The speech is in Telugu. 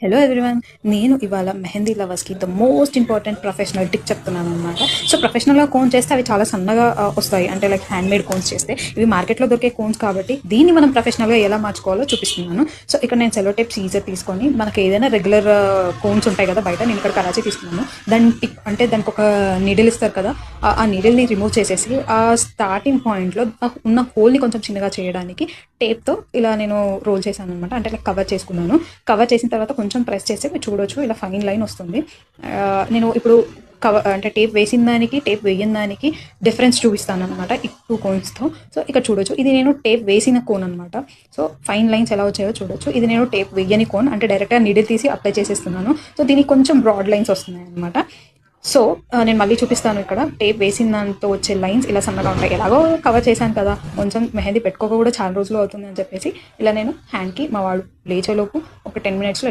హలో ఎవ్రీవన్, నేను ఇవాళ మెహందీ లవర్స్కి the most important professional tip చెప్తున్నాను అనమాట. సో ప్రొఫెషనల్గా కోన్స్ చేస్తే అవి చాలా సన్నగా వస్తాయి, అంటే లైక్ హ్యాండ్ మేడ్ కోన్స్ చేస్తే. ఇవి మార్కెట్లో దొరికే కోన్స్ కాబట్టి దీన్ని మనం ప్రొఫెషనల్గా ఎలా మార్చుకోవాలో చూపిస్తున్నాను. సో ఇక్కడ నేను సెలో టేప్ సీజర్ తీసుకొని, మనకి ఏదైనా రెగ్యులర్ కోన్స్ ఉంటాయి కదా బయట, నేను ఇక్కడ కరాచీ తీసుకున్నాను. అంటే దానికి ఒక నీడిల్ ఇస్తారు కదా, ఆ నీడిల్ని రిమూవ్ చేసేసి ఆ స్టార్టింగ్ పాయింట్లో ఉన్న హోల్ని కొంచెం చిన్నగా చేయడానికి టేప్తో ఇలా నేను రోల్ చేశాను అనమాట. అంటే లైక్ కవర్ చేసుకున్నాను. కవర్ చేసిన తర్వాత కొంచెం ప్రెస్ చేస్తే మీరు చూడొచ్చు, ఇలా ఫైన్ లైన్ వస్తుంది. నేను ఇప్పుడు అంటే టేప్ వేసిన దానికి టేప్ వేయని దానికి డిఫరెన్స్ చూపిస్తాను అనమాట ఈ 2 కోన్స్తో. సో ఇక్కడ చూడొచ్చు, ఇది నేను టేప్ వేసిన కోన్ అనమాట. సో ఫైన్ లైన్స్ ఎలా వచ్చాయో చూడొచ్చు. ఇది నేను టేప్ వేయని కోన్, అంటే డైరెక్ట్గా నీడిల్ తీసి అప్లై చేసేస్తున్నాను. సో దీనికి కొంచెం బ్రాడ్ లైన్స్ వస్తున్నాయి అనమాట. సో నేను మళ్ళీ చూపిస్తాను. ఇక్కడ టేప్ వేసిన దాంతో వచ్చే లైన్స్ ఇలా సన్నగా ఉంటాయి. ఎలాగో కవర్ చేశాను కదా, కొంచెం మెహందీ పెట్టుకోక కూడా చాలా రోజులు అవుతుంది అని చెప్పేసి ఇలా నేను హ్యాండ్కి మా వాడు లేచేలోపు ఒక 10 minutesలో